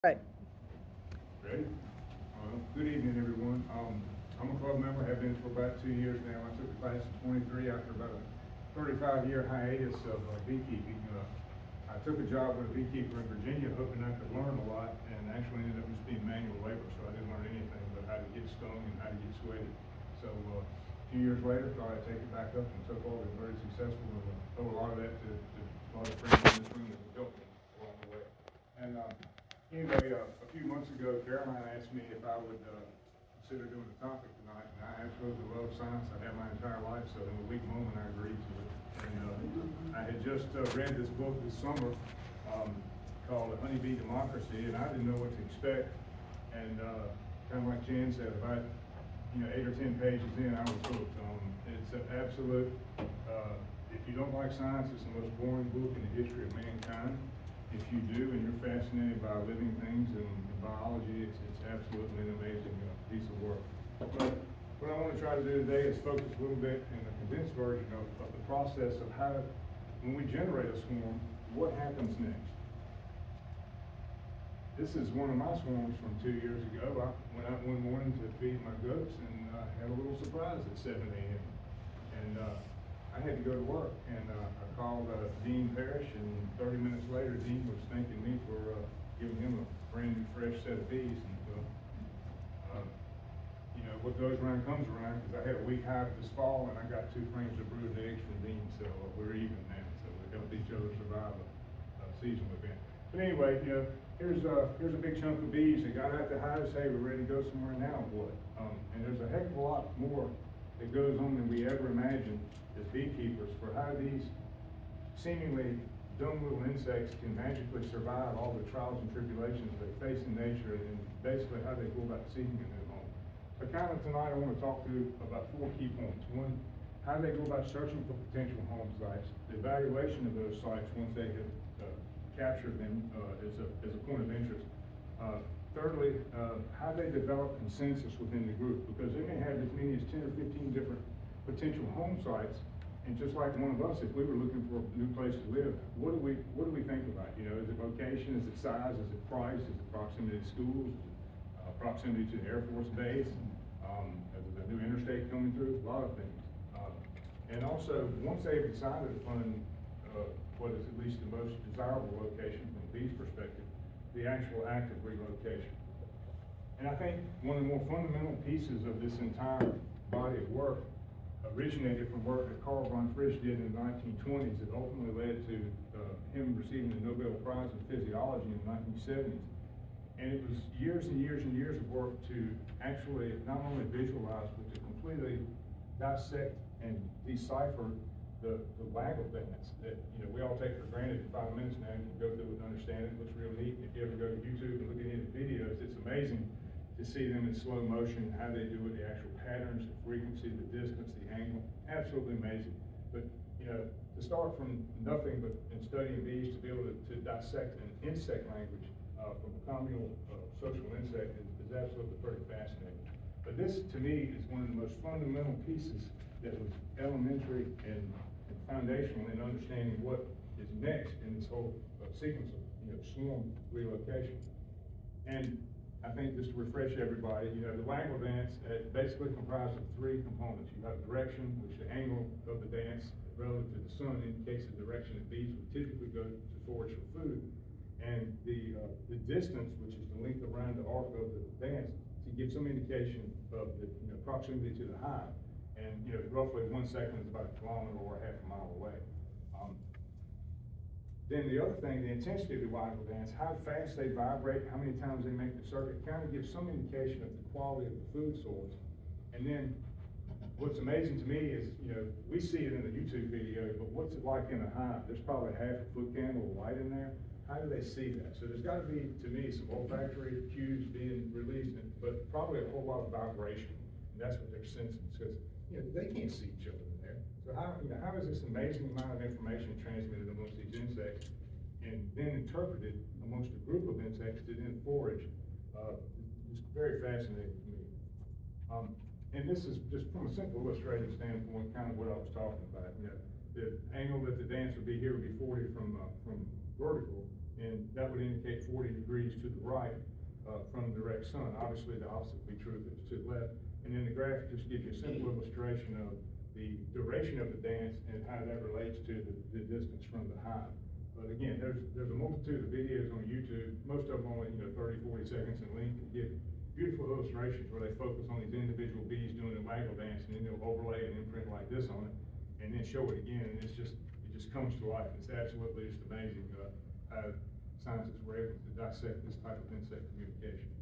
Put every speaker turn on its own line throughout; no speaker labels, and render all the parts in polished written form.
Right.
Ready? Good evening, everyone. I'm a club member, have been for about 2 years now. I took the class in 23 after about a 35-year hiatus of beekeeping. I took a job with a beekeeper in Virginia, hoping I could learn a lot, and actually ended up just being manual labor, so I didn't learn anything but how to get stung and how to get sweated. So a few years later, thought I'd take it back up, and so far been very successful, and owe a lot of that to a lot of friends in this room that have helped me along the way. And anyway, a few months ago, Caroline asked me if I would consider doing a topic tonight, and I absolutely love science. I have my entire life, so in a weak moment, I agreed to it. And I had just read this book this summer called Honeybee Democracy, and I didn't know what to expect. And kind of like Jan said, about 8 or 10 pages in, I was hooked. It's an absolute. If you don't like science, it's the most boring book in the history of mankind. If you do, and you're fascinated by living things and biology, it's absolutely an amazing piece of work. But what I want to try to do today is focus a little bit in a condensed version of the process of how, when we generate a swarm, what happens next. This is one of my swarms from 2 years ago. I went out one morning to feed my goats and had a little surprise at 7 a.m. And I had to go to work, and I called Dean Parrish, and 30 minutes later, Dean was thanking me for giving him a brand new, fresh set of bees. And what goes around comes around, because I had a weak hive this fall, and I got 2 frames of brood eggs from Dean, so we're even now. So we helped each other survive a seasonal event. But anyway, here's a big chunk of bees that got out the hive. Say we're ready to go somewhere now. What? And there's a heck of a lot more that goes on than we ever imagined as beekeepers for how these seemingly dumb little insects can magically survive all the trials and tribulations they face in nature, and basically how they go about seeking a new home. So kind of tonight I want to talk to you about 4 key points. One, how they go about searching for potential home sites, the evaluation of those sites once they have captured them as a point of interest. Thirdly, how they develop consensus within the group, because they may have as many as 10 or 15 different potential home sites, and just like one of us, if we were looking for a new place to live, what do we think about? Is it location? Is it size? Is it price? Is it proximity to schools? Is it proximity to the Air Force Base? Is there a new interstate coming through? A lot of things. And also, once they've decided upon what is at least the most desirable location from a bee's perspective, the actual act of relocation. And I think one of the more fundamental pieces of this entire body of work originated from work that Carl von Frisch did in the 1920s that ultimately led to him receiving the Nobel Prize in Physiology in the 1970s. And it was years and years and years of work to actually not only visualize, but to completely dissect and decipher the waggle dance that we all take for granted in 5 minutes now. You can go through it and understand it. It looks real neat. If you ever go to YouTube and look at any of the videos, it's amazing to see them in slow motion, how they do it, the actual patterns, the frequency, the distance, the angle. Absolutely amazing. But to start from nothing but in studying bees, to be able to dissect an insect language from a communal social insect is absolutely pretty fascinating. But this, to me, is one of the most fundamental pieces that was elementary and foundational in understanding what is next in this whole sequence of swarm relocation. And I think just to refresh everybody, the waggle dance basically comprised of 3 components. You have direction, which the angle of the dance relative to the sun indicates the direction that bees would typically go to forage for food, and the distance, which is the length around the arc of the dance, to give some indication of the proximity to the hive. And roughly 1 second is about a kilometer or half a mile away. Then the other thing, the intensity of the waggle dance, how fast they vibrate, how many times they make the circuit, kind of gives some indication of the quality of the food source. And then what's amazing to me is, we see it in the YouTube video, but what's it like in a hive? There's probably half a foot candle of light in there. How do they see that? So there's got to be, to me, some olfactory cues being released, but probably a whole lot of vibration. And that's what they're sensing, because they can't see each other in there. So how is this amazing amount of information transmitted amongst these insects and then interpreted amongst a group of insects to then forage? It's very fascinating to me. And this is just from a simple illustrative standpoint, kind of what I was talking about. The angle that the dance would be here would be 40 from vertical, and that would indicate 40 degrees to the right from the direct sun. Obviously, the opposite would be true if it's to the left. And then the graph just gives you a simple illustration of the duration of the dance and how that relates to the distance from the hive. But again, there's a multitude of videos on YouTube, most of them only 30, 40 seconds in length, that give beautiful illustrations where they focus on these individual bees doing the waggle dance, and then they'll overlay an imprint like this on it, and then show it again, and it just comes to life. It's absolutely just amazing how scientists were able to dissect this type of insect communication.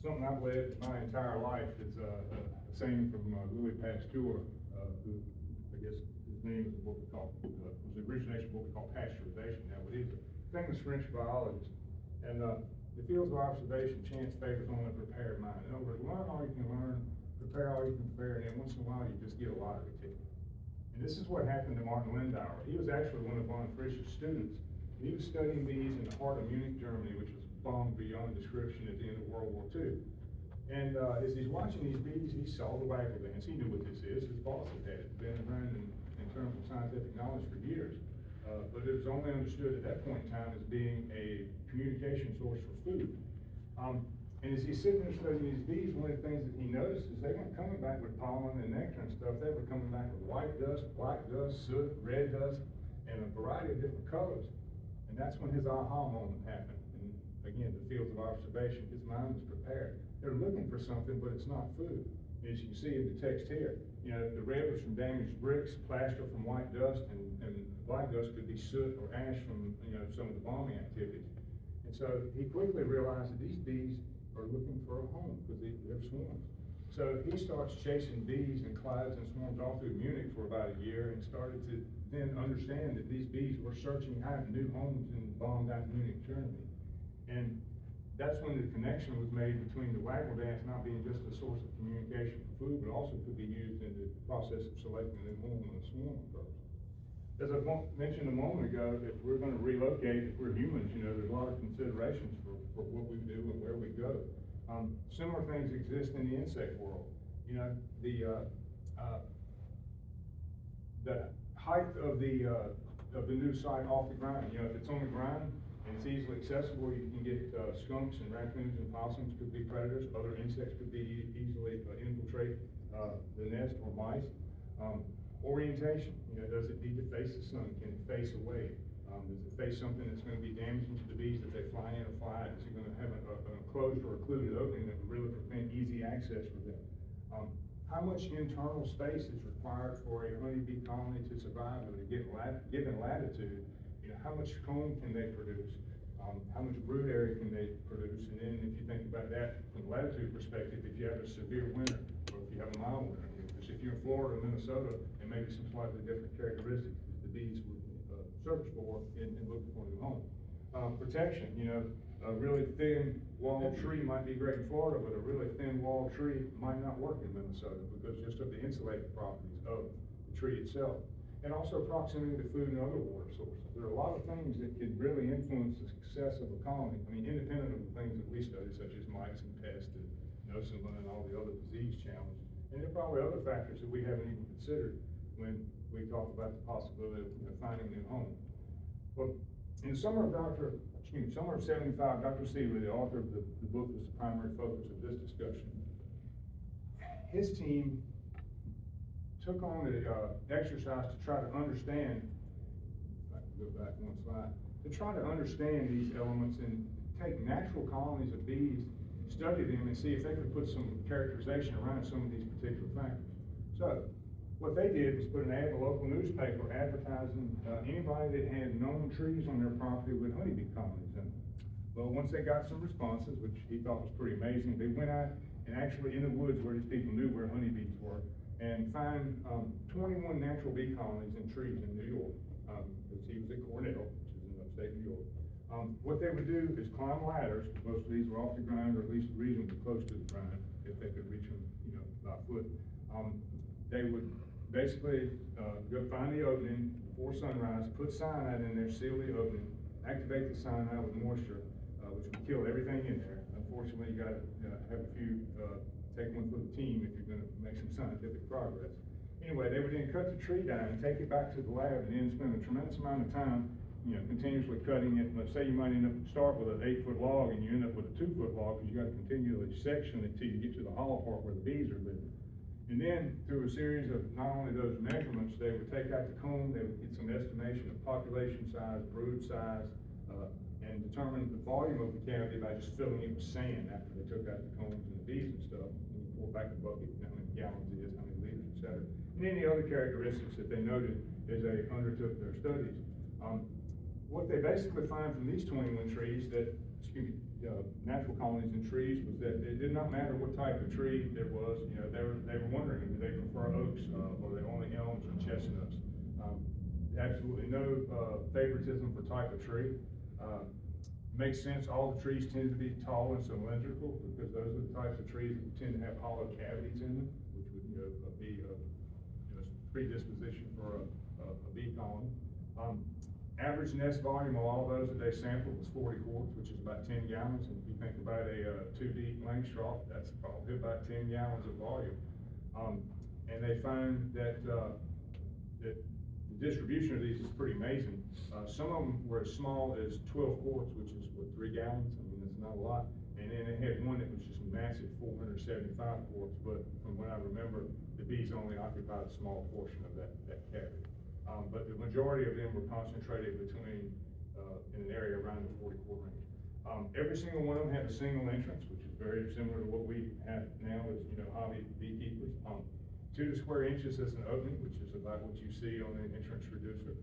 Something I've led my entire life is a saying from Louis Pasteur, who I guess his name is what we call, was the origination of what we call pasteurization. Now, but he's a famous French biologist, and the fields of observation, chance favors only a prepared mind. In other words, learn all you can learn, prepare all you can prepare, and then once in a while you just get a lottery ticket. And this is what happened to Martin Lindauer. He was actually one of von Frisch's students. He was studying bees in the heart of Munich, Germany, which was bombed beyond description at the end of World War II. And as he's watching these bees, he saw the waggle dance. He knew what this is. His boss had it. Been around in terms of scientific knowledge for years. But it was only understood at that point in time as being a communication source for food. And as he's sitting there studying these bees, one of the things that he noticed is they weren't coming back with pollen and nectar and stuff. They were coming back with white dust, black dust, soot, red dust, and a variety of different colors. And that's when his aha moment happened. And again, the fields of observation, his mind was prepared. They're looking for something, but it's not food. As you can see in the text here, the red was from damaged bricks, plaster from white dust, and black dust could be soot or ash from some of the bombing activities. And so he quickly realized that these bees are looking for a home because they're swarms. So he starts chasing bees and clouds and swarms all through Munich for about a year, and started to then understand that these bees were searching out new homes in bombed out Munich, Germany. And that's when the connection was made between the waggle dance not being just a source of communication for food, but also could be used in the process of selecting a home when a swarm occurs. As I mentioned a moment ago, if we're going to relocate, if we're humans, there's a lot of considerations for what we do and where we go. Similar things exist in the insect world. The height of the new site off the ground. If it's on the ground and it's easily accessible, you can get skunks and raccoons and possums could be predators. Other insects could be easily infiltrate the nest, or mice. Orientation, does it need to face the sun? Can it face away? Does it face something that's going to be damaging to the bees that they fly in or fly out? Is it going to have a closed or occluded opening that would really prevent easy access for them? How much internal space is required for a honeybee colony to survive at a given latitude? How much comb can they produce? How much brood area can they produce? And then if you think about that from a latitude perspective, if you have a severe winter, or if you have a mild winter, because if you're in Florida or Minnesota, there may be some slightly different characteristics that the bees would search for and look for a new home. Protection, a really thin walled tree might be great in Florida, but a really thin walled tree might not work in Minnesota because just of the insulating properties of the tree itself. And also proximity to food and other water sources. There are a lot of things that can really influence the success of a colony. I mean, independent of the things that we study, such as mites and pests and nosema and all the other disease challenges. And there are probably other factors that we haven't even considered when we talk about the possibility of finding a new home. Well, in the summer of summer of '75, Dr. Seeley, the author of the book that's the primary focus of this discussion, his team took on the exercise to try to understand, if I can go back one slide, to try to understand these elements and take natural colonies of bees, study them, and see if they could put some characterization around some of these particular factors. So, what they did was put an ad in a local newspaper advertising anybody that had known trees on their property with honeybee colonies in them. Well, once they got some responses, which he thought was pretty amazing, they went out and actually in the woods where these people knew where honeybees were, and found 21 natural bee colonies in trees in New York, because he was at Cornell, which is in upstate New York. What they would do is climb ladders, because most of these were off the ground, or at least reasonably close to the ground, if they could reach them, by foot. They would basically go find the opening before sunrise, put cyanide in there, seal the opening, activate the cyanide with moisture, which would kill everything in there. Unfortunately, you got to have a few, take one for the team if you're going to make some scientific progress. Anyway, they would then cut the tree down and take it back to the lab, and then spend a tremendous amount of time continuously cutting it. Let's say you might start with an 8-foot log and you end up with a 2-foot log, because you gotta continually section it till you get to the hollow part where the bees are living. And then, through a series of not only those measurements, they would take out the comb, they would get some estimation of population size, brood size, and determine the volume of the cavity by just filling it with sand after they took out the combs and the bees and stuff. And you pour back the bucket, how many gallons it is, how many liters, et cetera. And any other characteristics that they noted as they undertook their studies. What they basically find from these 21 trees that, natural colonies in trees, was that it did not matter what type of tree there was. They were wondering, do they prefer oaks, or they only elms or chestnuts? Absolutely no favoritism for type of tree. Makes sense, all the trees tend to be tall and cylindrical, because those are the types of trees that tend to have hollow cavities in them, which would be a predisposition for a bee colony. Average nest volume of all those that they sampled was 40 quarts, which is about 10 gallons. And if you think about a 2-deep Langstroth, that's probably about 10 gallons of volume. And they find that the distribution of these is pretty amazing. Some of them were as small as 12 quarts, which is 3 gallons. I mean, that's not a lot. And then they had one that was just massive, 475 quarts. But from what I remember, the bees only occupied a small portion of that cavity. But the majority of them were concentrated between, in an area around the 40 quart range. Every single one of them had a single entrance, which is very similar to what we have now as, hobby beekeepers. 2 square inches as an opening, which is about what you see on the entrance reducer.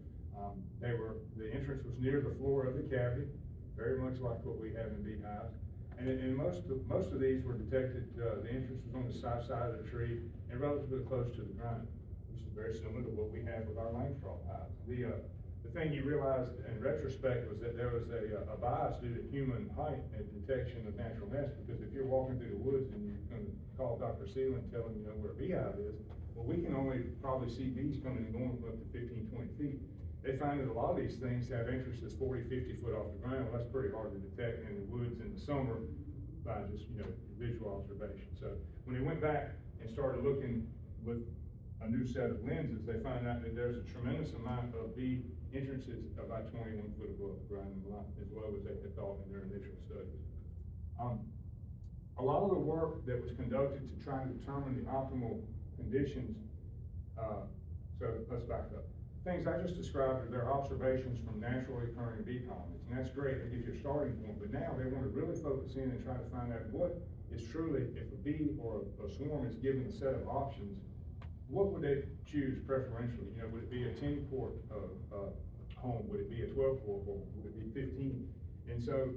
The entrance was near the floor of the cavity, very much like what we have in beehives. And most of these were detected, the entrance was on the south side of the tree and relatively close to the ground, which is very similar to what we have with our Langstroth hives. The thing you realized in retrospect was that there was a bias due to human height and detection of natural nests, because if you're walking through the woods and you're going to call Dr. Seeley and tell him where a beehive is, well, we can only probably see bees coming and going from up to 15, 20 feet. They find that a lot of these things have entrances 40, 50 foot off the ground. Well, that's pretty hard to detect in the woods in the summer by just visual observation. So when they went back and started looking with a new set of lenses, they found out that there's a tremendous amount of bee entrances about 21 foot above the ground, as low as they had thought in their initial studies. A lot of the work that was conducted to try and determine the optimal conditions, so let's back up. Things I just described are their observations from naturally occurring bee colonies, and that's great, that gives you a starting point, but now they want to really focus in and try to find out what is truly, if a bee or a swarm is given a set of options, what would they choose preferentially? Would it be a 10 quart home? Would it be a 12 quart home? Would it be 15? And so,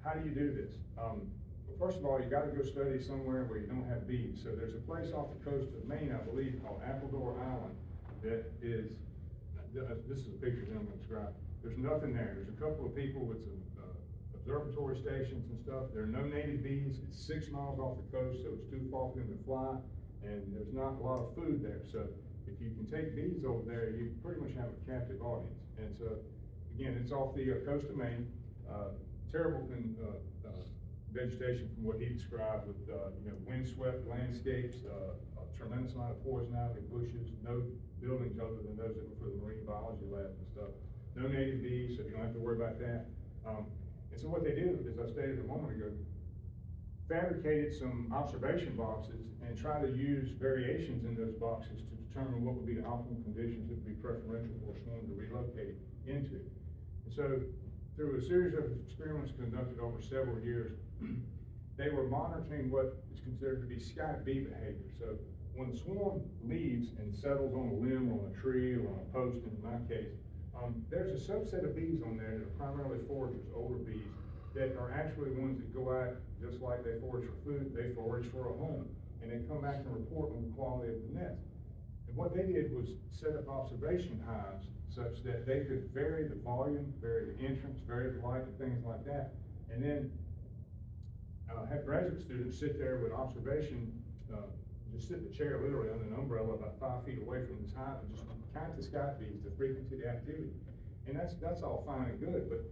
how do you do this? Well, first of all, you got to go study somewhere where you don't have bees. So there's a place off the coast of Maine, I believe, called Appledore Island, that is, this is a picture that I'm going to describe. There's nothing there. There's a couple of people with some observatory stations and stuff. There are no native bees. It's 6 miles off the coast, so it's too far for them to fly. And there's not a lot of food there. So if you can take bees over there, you pretty much have a captive audience. And so, again, it's off the coast of Maine. Terrible vegetation from what he described with, windswept landscapes, a tremendous amount of poison ivy bushes, no buildings other than those that were for the marine biology labs and stuff. No native bees, so you don't have to worry about that. And so what they did, as I stated a moment ago, fabricated some observation boxes and try to use variations in those boxes to determine what would be the optimal conditions that would be preferential for a swarm to relocate into. And so, through a series of experiments conducted over several years, they were monitoring what is considered to be scout bee behavior. So, when the swarm leaves and settles on a limb, or on a tree, or on a post, in my case, there's a subset of bees on there that are primarily foragers, older bees, that are actually ones that go out just like they forage for food, they forage for a home. And they come back and report on the quality of the nest. And what they did was set up observation hives such that they could vary the volume, vary the entrance, vary the light, and things like that. And then have graduate students sit there with observation, just sit in the chair literally under an umbrella about 5 feet away from this hive and just count the scout bees, the frequency, the activity. And that's all fine and good, but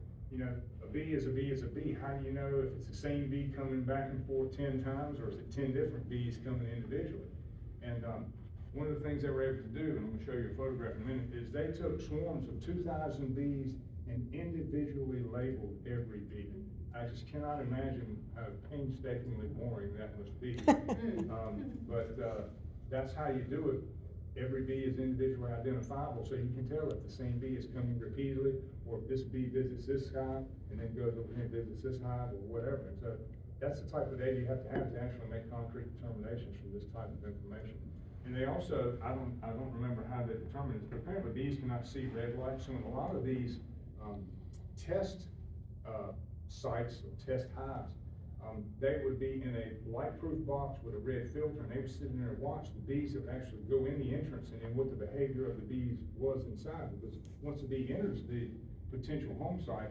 a bee is a bee is a bee. How do you know if it's the same bee coming back and forth 10 times, or is it 10 different bees coming individually? And one of the things they were able to do, and I'm going to show you a photograph in a minute, is they took swarms of 2,000 bees and individually labeled every bee. I just cannot imagine how painstakingly boring that must be. That's how you do it. Every bee is individually identifiable, so you can tell if the same bee is coming repeatedly, or if this bee visits this hive and then goes over here and visits this hive, or whatever. And so that's the type of data you have to actually make concrete determinations from this type of information. And they also, I don't remember how they determine it, but apparently bees cannot see red light. So in a lot of these test sites or test hives, they would be in a light-proof box with a red filter, and they would sit in there and watch the bees that would actually go in the entrance and then what the behavior of the bees was inside. Because once the bee enters the potential home site,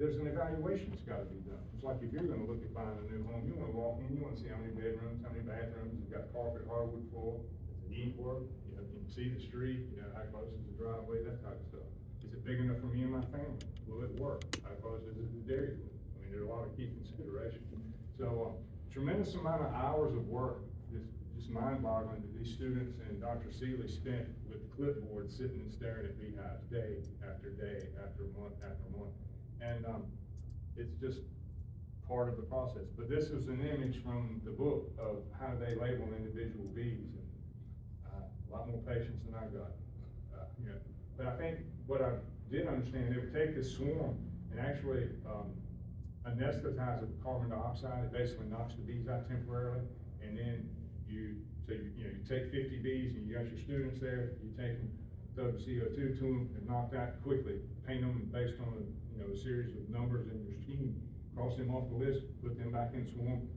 there's an evaluation that's got to be done. It's like if you're going to look at buying a new home, you want to walk in, you want to see how many bedrooms, how many bathrooms, you've got carpet, hardwood floor, does it need work, you know, can you see the street, you know, how close is the driveway, that type of stuff. Is it big enough for me and my family? Will it work? How close is it to the dairy queen? I mean, there are a lot of key considerations. So, tremendous amount of hours of work, just mind-boggling that these students and Dr. Seeley spent with clipboards sitting and staring at beehives day after day, after month after month. And it's just part of the process. But this is an image from the book of how they label individual bees. And, a lot more patience than I got. You know. But I think what I did understand, they would take this swarm and actually anesthetize it with carbon dioxide. It basically knocks the bees out temporarily, and then you take 50 bees and you got your students there, you take them, throw the CO2 to them, and knock out quickly, paint them based on a series of numbers in your scheme, cross them off the list, put them back in swarm,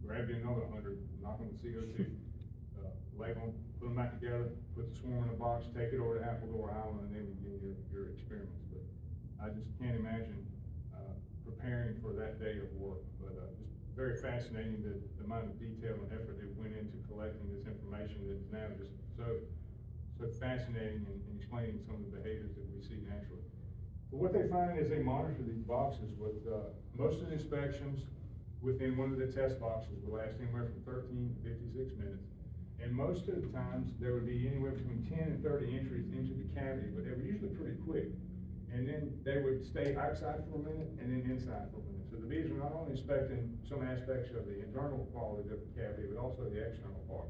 grab you another 100, knock them with CO2, label them, put them back together, put the swarm in a box, take it over to Appledore Island, and then begin your experiments. But I just can't imagine preparing for that day of work. But just very fascinating the amount of detail and effort that went into collecting this information that is now just so fascinating in explaining some of the behaviors that we see naturally. But what they find is they monitor these boxes with most of the inspections within one of the test boxes will last anywhere from 13 to 56 minutes. And most of the times there would be anywhere between 10 and 30 entries into the cavity, but they were usually pretty quick. And then they would stay outside for a minute and then inside for a minute. So the bees are not only inspecting some aspects of the internal quality of the cavity, but also the external part.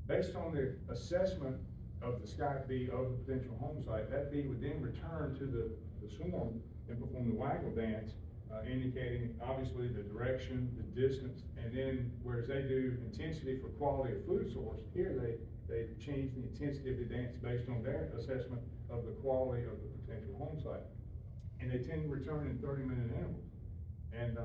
Based on the assessment of the Skype bee of the potential home site, that bee would then return to the swarm and perform the waggle dance, indicating obviously the direction, the distance, and then whereas they do intensity for quality of food source, here they change the intensity of the dance based on their assessment of the quality of the potential home site. And they tend to return in 30-minute intervals. And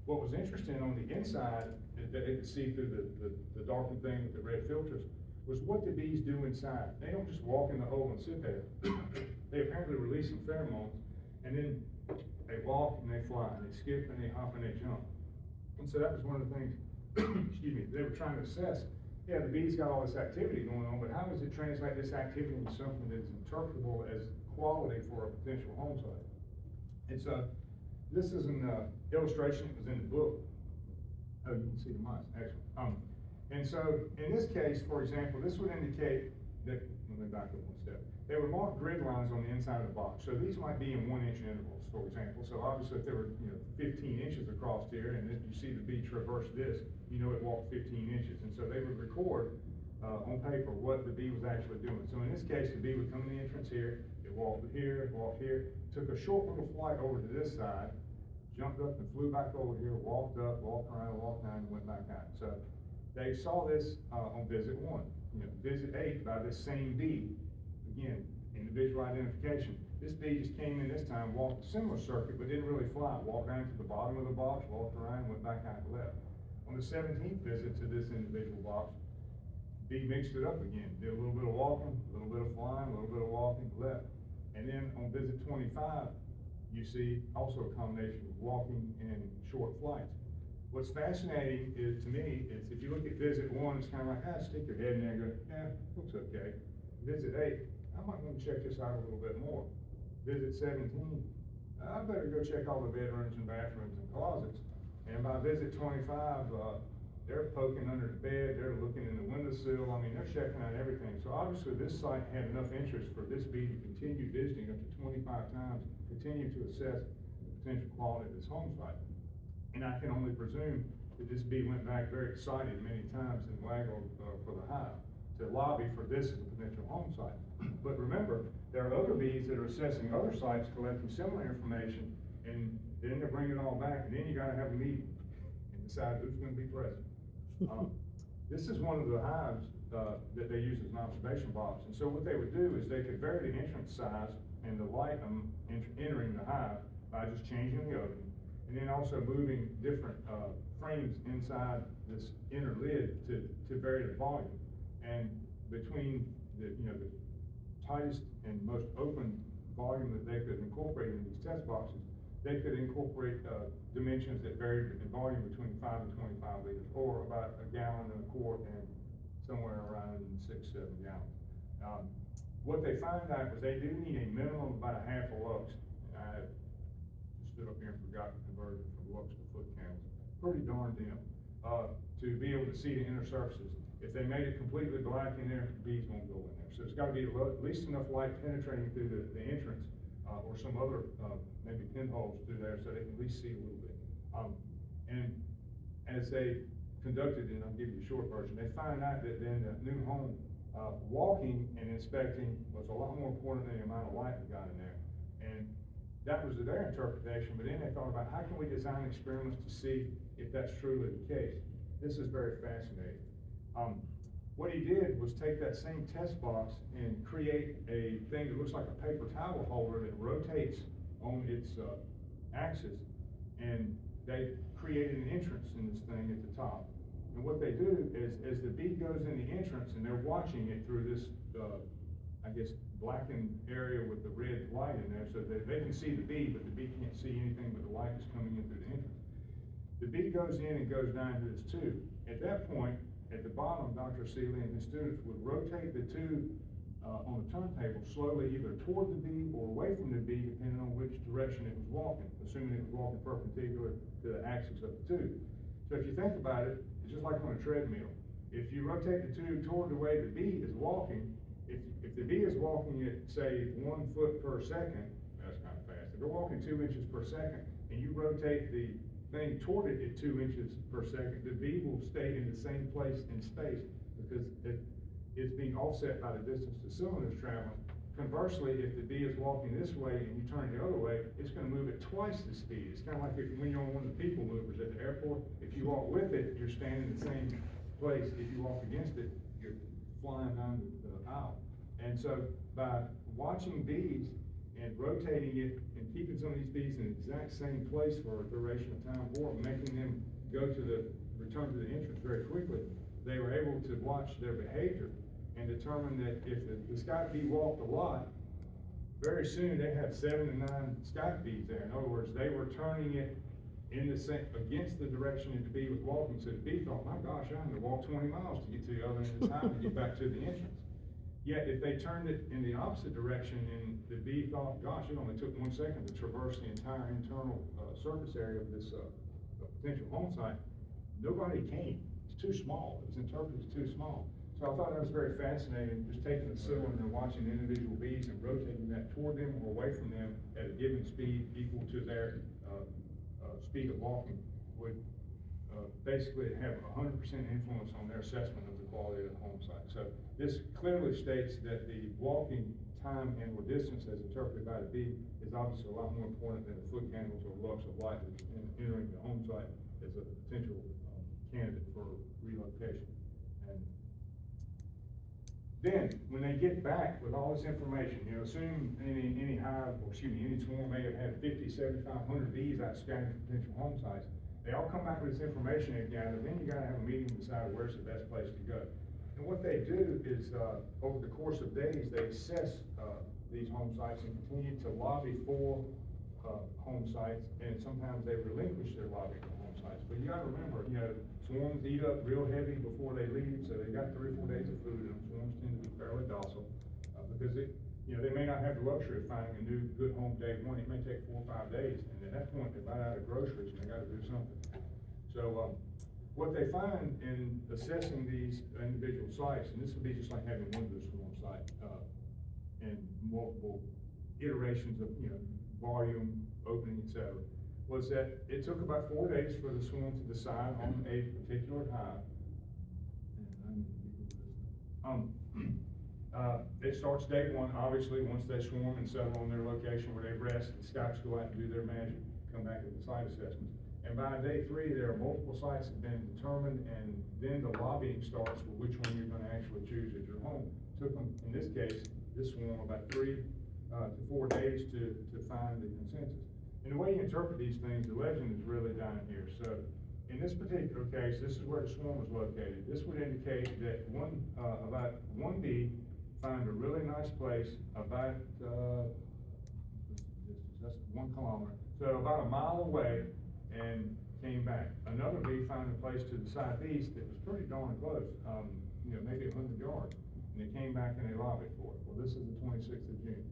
what was interesting on the inside is that they could see through the darkened thing with the red filters was what the bees do inside. They don't just walk in the hole and sit there. They apparently release some pheromones, and then they walk and they fly, and they skip and they hop and they jump. And so that was one of the things, excuse me, they were trying to assess. Yeah, the bees got all this activity going on, but how does it translate this activity into something that is interpretable as quality for a potential home site? And so this is an illustration that was in the book. Oh, you can see the mice, excellent. And so in this case, for example, this would indicate that, let me back up one step. They would mark grid lines on the inside of the box. So these might be in 1-inch intervals, for example. So obviously if there were 15 inches across here, and then you see the bee traverse this, you know it walked 15 inches. And so they would record on paper what the bee was actually doing. So in this case, the bee would come to the entrance here, it walked here, took a short little flight over to this side, jumped up and flew back over here, walked up, walked around, walked down, and went back out. So they saw this on visit 1. Visit 8 by this same bee. Again, individual identification. This bee just came in this time, walked a similar circuit, but didn't really fly. Walked down to the bottom of the box, walked around, went back out and left. On the 17th visit to this individual box, bee mixed it up again. Did a little bit of walking, a little bit of flying, a little bit of walking, left. And then on visit 25, you see also a combination of walking and short flights. What's fascinating is, to me, is if you look at visit 1, it's kind of like, stick your head in there and go, yeah, looks okay. Visit 8, I might want to check this out a little bit more. Visit 17, I better go check all the bedrooms and bathrooms and closets. And by visit 25, they're poking under the bed, they're looking in the windowsill, I mean, they're checking out everything. So obviously this site had enough interest for this bee to continue visiting up to 25 times, continue to assess the potential quality of this home site. And I can only presume that this bee went back very excited many times and waggled for the hive to lobby for this as a potential home site. But remember, there are other bees that are assessing other sites, collecting similar information, and then they bring it all back, and then you gotta have a meeting and decide who's gonna be present. This is one of the hives that they use as an observation box, and so what they would do is they could vary the entrance size and the light entering the hive by just changing the opening, and then also moving different frames inside this inner lid to vary the volume. And between the tightest and most open volume that they could incorporate in these test boxes, they could incorporate dimensions that varied in volume between 5 and 25 liters, or about a gallon and a quart, and somewhere around 6-7 gallons. What they found out was they do need a minimum of about a half a lux. I just stood up here and forgot to convert it from lux to foot candles. Pretty darn dim to be able to see the inner surfaces. If they made it completely black in there, bees won't go in there. So it's got to be at least enough light penetrating through the entrance or some other maybe pinholes through there so they can at least see a little bit. And as they conducted, and I'll give you a short version, they found out that in the new home, walking and inspecting was a lot more important than the amount of light that got in there. And that was their interpretation, but then they thought about how can we design experiments to see if that's truly the case. This is very fascinating. What he did was take that same test box and create a thing that looks like a paper towel holder that rotates on its axis, and they created an entrance in this thing at the top. And what they do is, as the bee goes in the entrance and they're watching it through this, I guess, blackened area with the red light in there, so that they can see the bee, but the bee can't see anything but the light that's coming in through the entrance. The bee goes in and goes down to this tube. At that point, at the bottom, Dr. Seeley and his students would rotate the tube on the turntable slowly, either toward the bee or away from the bee, depending on which direction it was walking, assuming it was walking perpendicular to the axis of the tube. So if you think about it, it's just like on a treadmill. If you rotate the tube toward the way the bee is walking, if the bee is walking at, say, 1 foot per second, that's kind of fast. If they're walking 2 inches per second, and you rotate the thing toward it at 2 inches per second, the bee will stay in the same place in space because it's being offset by the distance the cylinder is traveling. Conversely, if the bee is walking this way and you turn the other way, it's going to move at twice the speed. It's kind of like when you're on one of the people movers at the airport. If you walk with it, you're standing in the same place. If you walk against it, you're flying down the aisle. And so by watching bees and rotating it and keeping some of these bees in the exact same place for a duration of time, or making them return to the entrance very quickly, they were able to watch their behavior and determine that if the sky bee walked a lot, very soon they had 7 to 9 sky bees there. In other words, they were turning it in the same, against the direction that the bee was walking. So the bee thought, my gosh, I'm going to walk 20 miles to get to the other end of the time to get back to the entrance. Yet if they turned it in the opposite direction and the bee thought, gosh, it only took 1 second to traverse the entire internal surface area of this potential home site, nobody came. It's too small. It was interpreted as too small. So I thought that was very fascinating, just taking the cylinder and watching individual bees and rotating that toward them or away from them at a given speed equal to their speed of walking would basically have 100% influence on their assessment of the quality of the home site. So this clearly states that the walking time and or distance as interpreted by the bee is obviously a lot more important than the foot candles or lux of light that's entering the home site as a potential candidate for relocation. And then, when they get back with all this information, assume any hive, or excuse me, any swarm may have had 50, 7,500 bees out scouting potential home sites. They all come back with this information they've gathered, then you gotta have a meeting to decide where's the best place to go. And what they do is, over the course of days, they assess these home sites and continue to lobby for home sites, and sometimes they relinquish their lobbying for home sites. But you gotta remember, swarms eat up real heavy before they leave, so they got 3 or 4 days of food, and swarms tend to be fairly docile, because they may not have the luxury of finding a new good home day one. It may take 4 or 5 days, and at that point they're about out of groceries and they got to do something. So what they find in assessing these individual sites, and this would be just like having one of those swarm site, and multiple iterations of, volume, opening, et cetera, was that it took about 4 days for the swarm to decide on a particular hive. It starts day one, obviously, once they swarm and settle on their location where they rest, the scouts go out and do their magic, come back with the site assessments. And by day 3, there are multiple sites that have been determined, and then the lobbying starts for which one you're gonna actually choose as your home. Took them, in this case, this swarm, about 3 to 4 days to find the consensus. And the way you interpret these things, the legend is really down here. So, in this particular case, this is where the swarm was located. This would indicate that about one bee found a really nice place about, that's 1 kilometer, so about a mile away, and came back. Another bee found a place to the southeast that was pretty darn close, maybe 100 yards, and they came back and they lobbied for it. Well, this is the 26th of June.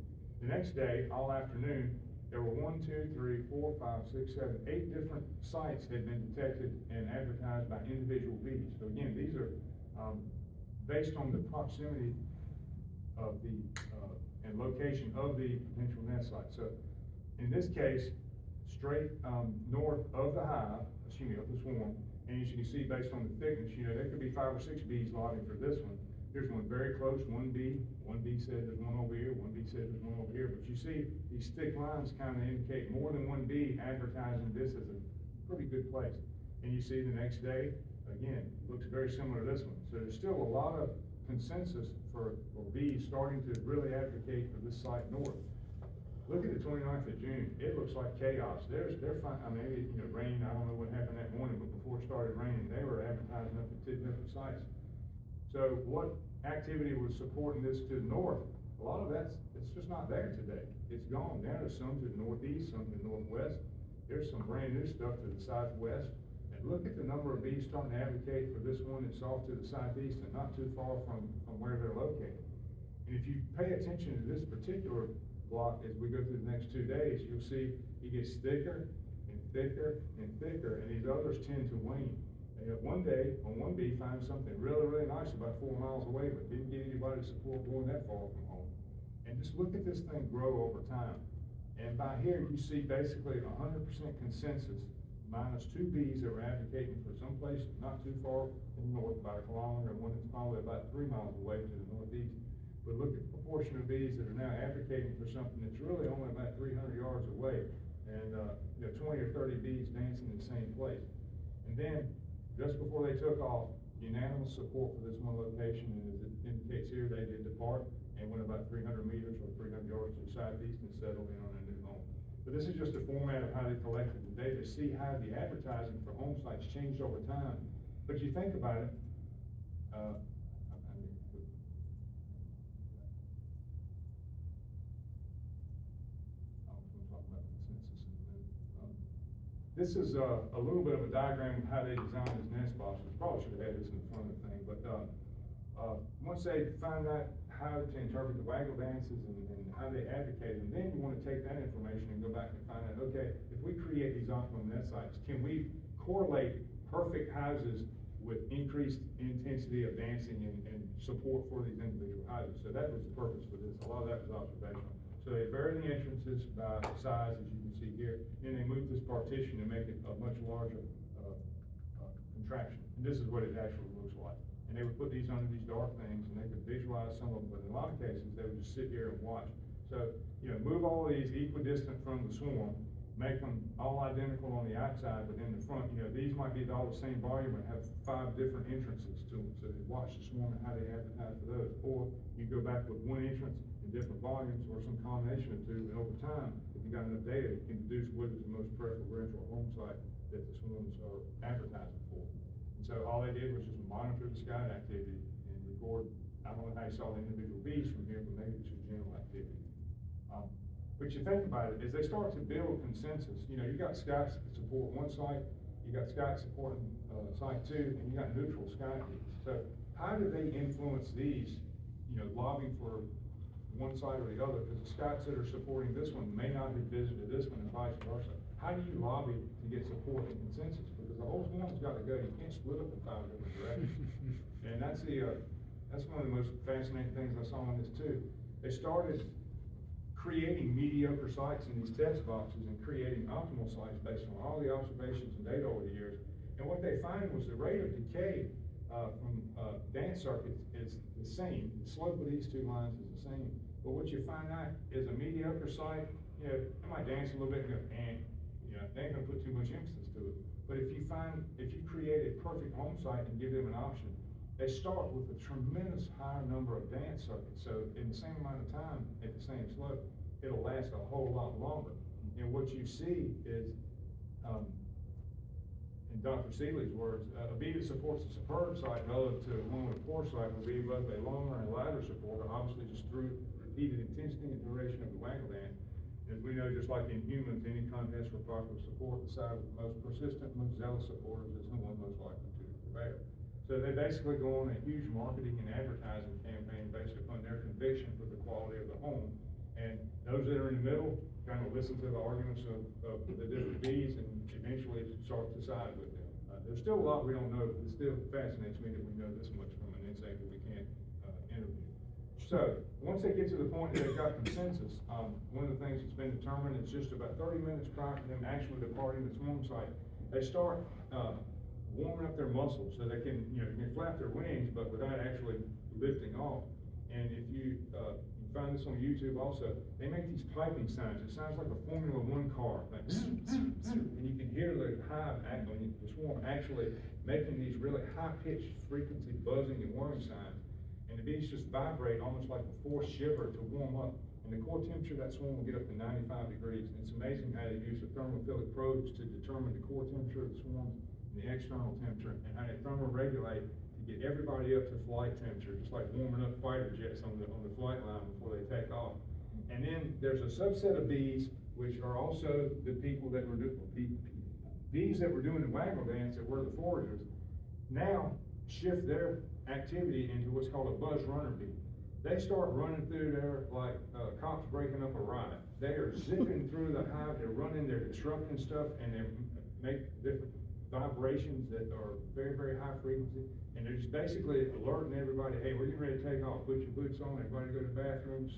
The next day, all afternoon, there were 1, 2, 3, 4, 5, 6, 7, 8 different sites had been detected and advertised by individual bees. So again, these are based on the proximity of the and location of the potential nest site. So in this case, straight north of the hive, of the swarm, and as you can see, based on the thickness, there could be 5 or 6 bees lobbying for this one. Here's one very close, one bee said there's one over here, one bee said there's one over here, but you see these thick lines kind of indicate more than one bee advertising this as a pretty good place. And you see the next day, again, looks very similar to this one. So there's still a lot of consensus for bees starting to really advocate for this site north. Look at the 29th of June, it looks like chaos. They're fine, maybe, rain, I don't know what happened that morning, but before it started raining, they were advertising up at 2 different sites. So what activity was supporting this to the north? A lot of it's just not there today. It's gone. Now there's some to the northeast, some to the northwest. There's some brand new stuff to the southwest. And look at the number of bees starting to advocate for this one that's off to the southeast and not too far from where they're located. And if you pay attention to this particular block as we go through the next 2 days, you'll see it gets thicker and thicker and thicker, and these others tend to wane. And one day, on one bee, found something really, really nice about 4 miles away, but didn't get anybody support going that far from home. And just look at this thing grow over time. And by here, you see basically 100% consensus, minus 2 bees that were advocating for some place not too far from the north, about 1 kilometer, and one that's probably about 3 miles away to the northeast. But look at the proportion of bees that are now advocating for something that's really only about 300 yards away, and 20 or 30 bees dancing in the same place. And then, just before they took off, unanimous support for this one location, and as it indicates here, they did depart and went about 300 meters or 300 yards to the southeast and settled in on a new home. But this is just a format of how they collected the data, see how the advertising for home sites changed over time. But you think about it, this is a little bit of a diagram of how they designed this nest box. Probably should have had this in the front of the thing, but once they find out how to interpret the waggle dances and how they advocate, and then you want to take that information and go back and find out, okay, if we create these optimum nest sites, can we correlate perfect houses with increased intensity of dancing and support for these individual houses? So that was the purpose for this. A lot of that was observational. So they vary the entrances by size, as you can see here. Then they move this partition to make it a much larger contraption. And this is what it actually looks like. And they would put these under these dark things, and they could visualize some of them, but in a lot of cases, they would just sit here and watch. So, move all of these equidistant from the swarm, make them all identical on the outside, but in the front, these might be all the same volume and have 5 different entrances to them. So they watch the swarm and how they advertise for those. Or you go back with one entrance in different volumes or some combination of 2, and over time, if you got enough data, you can deduce what is the most preferential home site that the swarms are advertising for. And so all they did was just monitor the scout activity and record. I don't know how you saw the individual bees from here, but maybe it's just general activity. But you think about it, as they start to build consensus, you got scouts that support one site, you got scouts supporting site 2, and you got neutral scout bees. So how do they influence these, lobbying for one side or the other? Because the scouts that are supporting this one may not have visited this one and vice versa. How do you lobby to get support and consensus? Because the whole whole swarm's gotta go, you can't split up in 5 different directions. And that's one of the most fascinating things I saw in this too. They started creating mediocre sites in these test boxes and creating optimal sites based on all the observations and data over the years. And what they find was the rate of decay from dance circuits is the same. The slope of these two lines is the same. But what you find out is a mediocre site, you know, they might dance a little bit and go, you know, they ain't gonna put too much emphasis to it. But if you create a perfect home site and give them an option, they start with a tremendous higher number of dance circuits. So in the same amount of time, at the same slope, it'll last a whole lot longer. And what you see is, in Dr. Seeley's words, a bee that supports a superb site relative to one with a poor site will be both a longer and lighter supporter, obviously just through repeated intensity and duration of the waggle dance. As we know, just like in humans, any contest for popular support, the side with the most persistent, most zealous supporters is the one most likely to prevail. So they basically go on a huge marketing and advertising campaign based upon their conviction for the quality of the home. And those that are in the middle kind of listen to the arguments of the different bees and eventually start to side with them. There's still a lot we don't know, but it still fascinates me that we know this much from an insect that we can't interview. So, once they get to the point that they've got consensus, one of the things that's been determined is just about 30 minutes prior to them actually departing the swarm site, they start warming up their muscles so they can, you know, can flap their wings, but without actually lifting off. And if you find this on YouTube also, they make these piping sounds. It sounds like a Formula One car, like and you can hear the hive actually, the swarm actually making these really high-pitched frequency buzzing and whirring sounds. And the bees just vibrate almost like a forced shiver to warm up. And the core temperature of that swarm will get up to 95 degrees. And it's amazing how they use the thermophilic probes to determine the core temperature of the swarm and the external temperature, and how they thermoregulate to get everybody up to flight temperature, just like warming up fighter jets on the flight line before they take off. And then there's a subset of bees, which are also the people that were bees that were doing the waggle dance, that were the foragers, now shift their activity into what's called a buzz runner bee. They start running through there like cops breaking up a riot. They are zipping through the hive, they're running, they're disrupting stuff, and they make different vibrations that are very, very high frequency. And they're just basically alerting everybody, hey, we're getting ready to take off. Put your boots on, everybody go to the bathroom,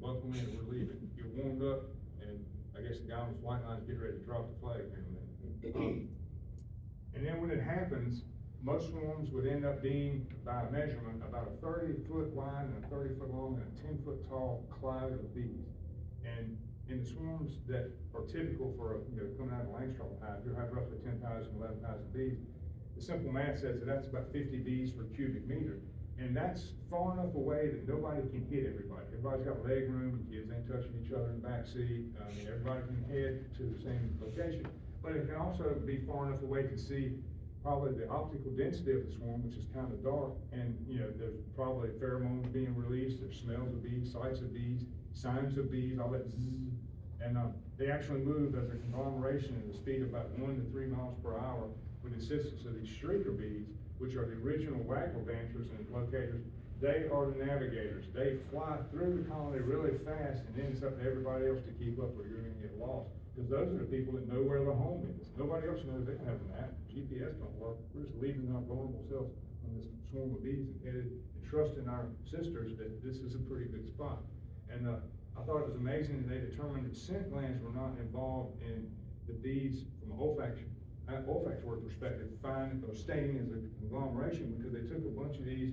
buckle in, we're leaving. You're warmed up, and I guess the guy on the flight line is getting ready to drop the flag here in a minute. And then when it happens, most swarms would end up being, by measurement, about a 30-foot wide and a 30-foot long and a 10-foot tall cloud of bees. And in the swarms that are typical for, coming out of a Langstroth hive, you'll have roughly 10,000, 11,000 bees. The simple math says that that's about 50 bees per cubic meter. And that's far enough away that nobody can hit everybody. Everybody's got leg room, the kids ain't touching each other in the back seat. Everybody can head to the same location. But it can also be far enough away to see probably the optical density of the swarm, which is kind of dark, and there's probably pheromones being released, there's smells of bees, sights of bees, signs of bees, all that zzz. And they actually move as a conglomeration at a speed of about 1 to 3 miles per hour with the assistance of these shrieker bees, which are the original waggle dancers and locators. They are the navigators. They fly through the colony really fast, and then it's up to everybody else to keep up or you're gonna get lost. Because those are the people that know where the home is. Nobody else knows. They don't have a map. GPS don't work. We're just leaving our vulnerable selves on this swarm of bees and headed and trusting our sisters that this is a pretty good spot. And I thought it was amazing that they determined that scent glands were not involved in the bees from an olfactory perspective, finding or staying as a conglomeration, because they took a bunch of these,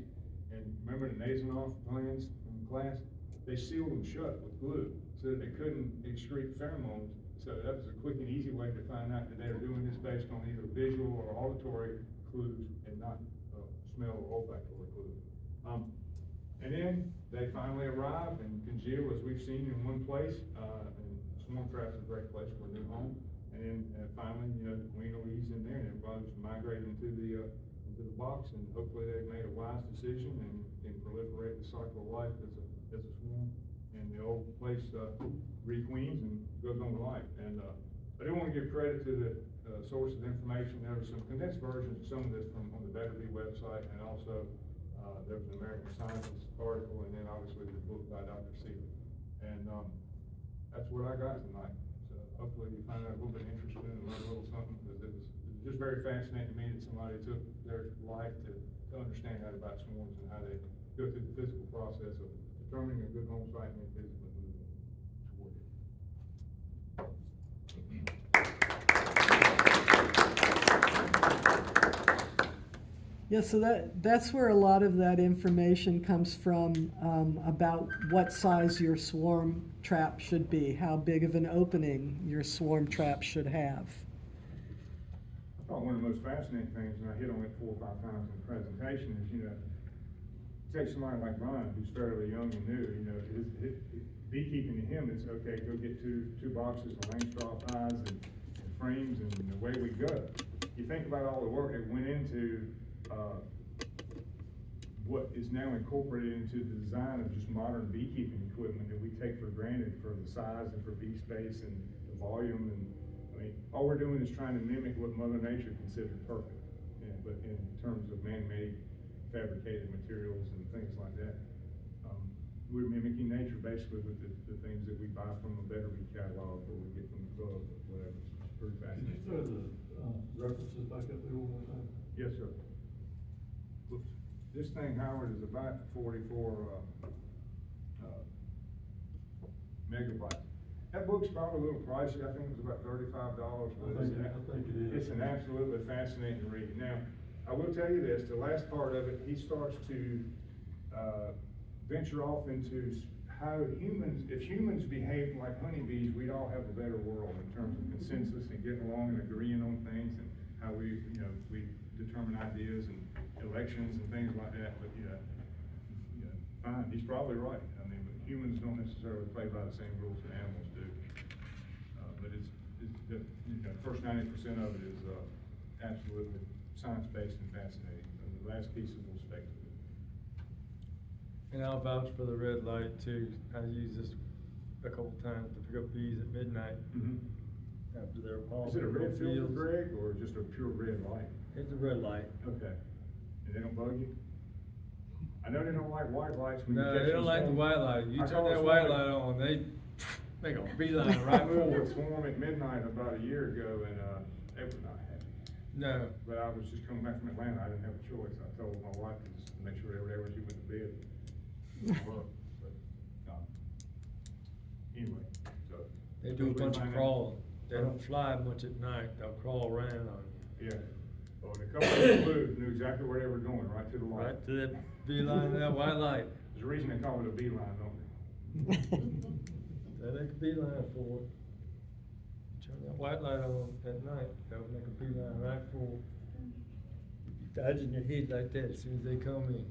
and remember the nasonoph glands from class? They sealed them shut with glue so that they couldn't excrete pheromones. So that was a quick and easy way to find out that they were doing this based on either visual or auditory clues and not smell or olfactory clues. And then they finally arrive and congeal, as we've seen, in one place. And swarm trap's a great place for a new home. And then finally, the queen will ease in there, and everybody's migrating into the box, and hopefully they've made a wise decision and can proliferate the cycle of life as a swarm. And the old place requeens and goes on to life. And I do want to give credit to the source of information. There were some condensed versions of some of this from on the Better Bee website, and also there was an American Scientist article, and then obviously the book by Dr. Seeley. And that's what I got tonight. So hopefully you find that a little bit interesting and learn a little something, because it was just very fascinating to me that somebody took their life to understand that about swarms and how they go through the physical process of determining a good home site and then physically moving toward it.
Yeah, so that's where a lot of that information comes from, about what size your swarm trap should be, how big of an opening your swarm trap should have.
I thought one of the most fascinating things, and I hit on it 4 or 5 times in the presentation, is, take somebody like Ron, who's fairly young and new, his beekeeping to him is, okay, go get two boxes of lane straw ties and frames, and away we go. You think about all the work that went into what is now incorporated into the design of just modern beekeeping equipment that we take for granted for the size and for bee space and the volume, and all we're doing is trying to mimic what Mother Nature considered perfect, but in terms of man-made fabricated materials and things like that. We're mimicking nature basically with the things that we buy from a Better Bee catalog or we get from the club or whatever. It's pretty
Can you
fascinating.
throw the references back up there one more time?
Yes, sir. Whoops. This thing, Howard, is about 44 megabytes. That book's probably a little pricey. I think it was about $35, but
I think it is.
It's an absolutely fascinating read. Now, I will tell you this, the last part of it, he starts to venture off into how if humans behaved like honeybees, we'd all have a better world in terms of consensus and getting along and agreeing on things, and how we determine ideas and elections and things like that. But fine, he's probably right. But humans don't necessarily play by the same rules that animals do. But the first 90% of it is absolutely science-based and fascinating. And the last piece is a little speculative.
And I'll vouch for the red light too. I used this a couple times to pick up bees at midnight after their pollen.
Is it a red filter, Greg, or just a pure red light?
It's a red light.
Okay. And they don't bug you? I know they don't like white lights when you
No,
catch
they don't like the
swarm.
white light. You
I
turn
caught a
that white
swarm-
light on, they make a beeline right
I moved
forward.
a swarm at midnight about a year ago, and they were not happy.
No.
But I was just coming back from Atlanta, I didn't have a choice. I told my wife to just make sure they were there when she went to bed. But, anyway, so.
They do a bunch of crawling. They don't fly much at night. They'll crawl around on you.
Yeah. Oh, and a couple of them flew, knew exactly where they were going, right to the light.
Right to that beeline, that white light.
There's a reason they call it a beeline, don't they?
They make a beeline for it. Turn that white light on at night, they'll make a beeline right for it. Dodging your head like that as soon as they come in.